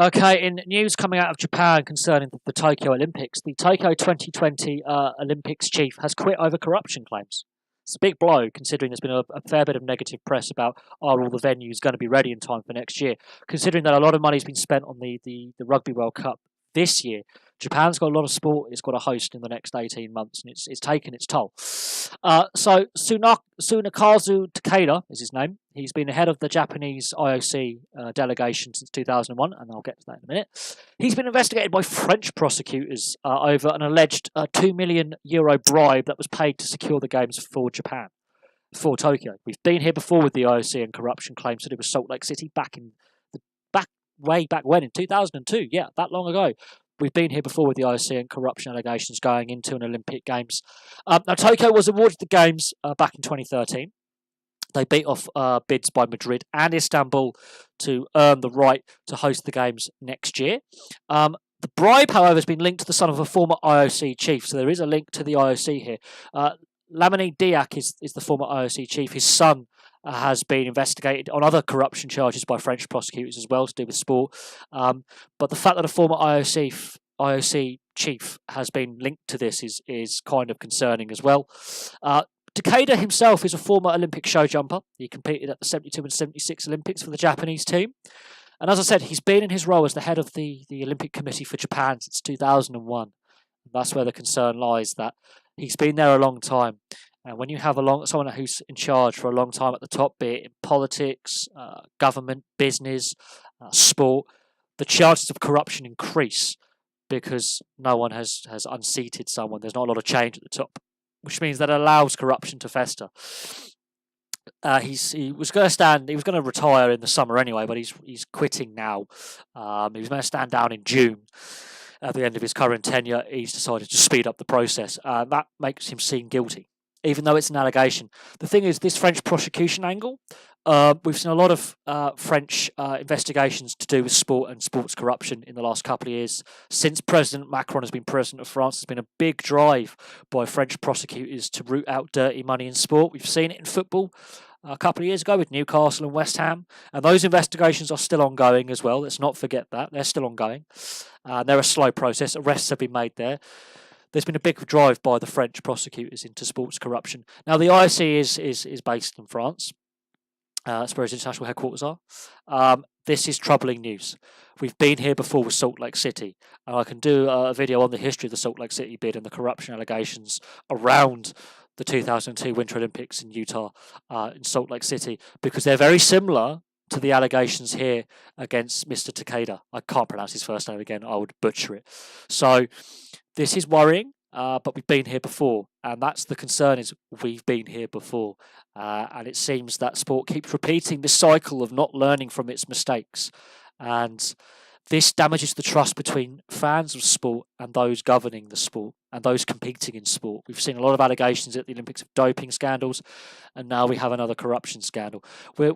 Okay, in news coming out of Japan concerning the Tokyo Olympics, the Tokyo 2020 Olympics chief has quit over corruption claims. It's a big blow considering there's been a fair bit of negative press about are all the venues going to be ready in time for next year, considering that a lot of money's been spent on the Rugby World Cup this year. Japan's got a lot of sport it's got to host in the next 18 months, and it's taken its toll. So Tsunekazu Takeda is his name. He's been the head of the Japanese I.O.C. Delegation since 2001, and I'll get to that in a minute. He's been investigated by French prosecutors over an alleged €2 million bribe that was paid to secure the games for Japan, for Tokyo. We've been here before with the I.O.C. and corruption claims to do with Salt Lake City way back when, in 2002. Yeah, that long ago. We've been here before with the I.O.C. and corruption allegations going into an Olympic Games. Now, Tokyo was awarded the Games back in 2013. They beat off bids by Madrid and Istanbul to earn the right to host the Games next year. The bribe, however, has been linked to the son of a former I.O.C. chief, so there is a link to the I.O.C. here. Lamine Diack is the former I.O.C. chief. His son has been investigated on other corruption charges by French prosecutors as well to do with sport. But the fact that a former I.O.C. chief has been linked to this is kind of concerning as well. Takeda himself is a former Olympic show jumper. He competed at the 72 and 76 Olympics for the Japanese team. And as I said, he's been in his role as the head of the Olympic Committee for Japan since 2001. And that's where the concern lies, that he's been there a long time. And when you have someone who's in charge for a long time at the top, be it in politics, government, business, sport, the chances of corruption increase because no one has unseated someone. There's not a lot of change at the top, which means that it allows corruption to fester. He was going to retire in the summer anyway, but he's quitting now. He was going to stand down in June. At the end of his current tenure, he's decided to speed up the process. That makes him seen guilty, even though it's an allegation. The thing is, this French prosecution angle, we've seen a lot of French investigations to do with sport and sports corruption in the last couple of years. Since President Macron has been president of France, there's been a big drive by French prosecutors to root out dirty money in sport. We've seen it in football a couple of years ago with Newcastle and West Ham, and those investigations are still ongoing as well. Let's not forget that. They're still ongoing. They're a slow process. Arrests have been made there. There's been a big drive by the French prosecutors into sports corruption. Now, the I.O.C. is based in France. That's where its international headquarters are. This is troubling news. We've been here before with Salt Lake City, and I can do a video on the history of the Salt Lake City bid and the corruption allegations around the 2002 Winter Olympics in Utah, in Salt Lake City, because they're very similar to the allegations here against Mr. Takeda. I can't pronounce his first name again. I would butcher it. So this is worrying, but we've been here before, and that's the concern, is we've been here before. And it seems that sport keeps repeating this cycle of not learning from its mistakes. And this damages the trust between fans of sport and those governing the sport and those competing in sport. We've seen a lot of allegations at the Olympics of doping scandals, and now we have another corruption scandal. We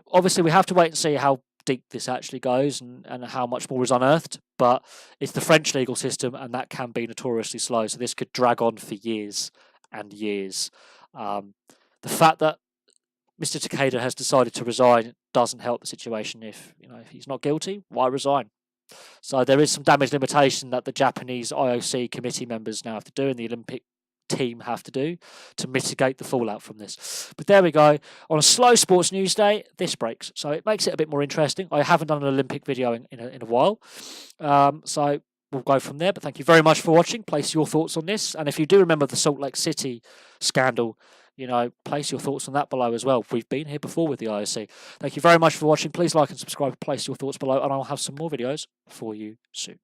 have to wait and see how deep this actually goes and how much more is unearthed, but it's the French legal system, and that can be notoriously slow, so this could drag on for years and years. The fact that Mr. Takeda has decided to resign doesn't help the situation. If he's not guilty, why resign? So there is some damage limitation that the Japanese I.O.C. committee members now have to do, and the Olympic team have to do to mitigate the fallout from this. But there we go. On a slow sports news day, this breaks, so it makes it a bit more interesting. I haven't done an Olympic video in a while, so we'll go from there. But thank you very much for watching. Place your thoughts on this, and if you do remember the Salt Lake City scandal, place your thoughts on that below as well. We've been here before with the I.O.C. Thank you very much for watching. Please like and subscribe. Place your thoughts below, and I'll have some more videos for you soon.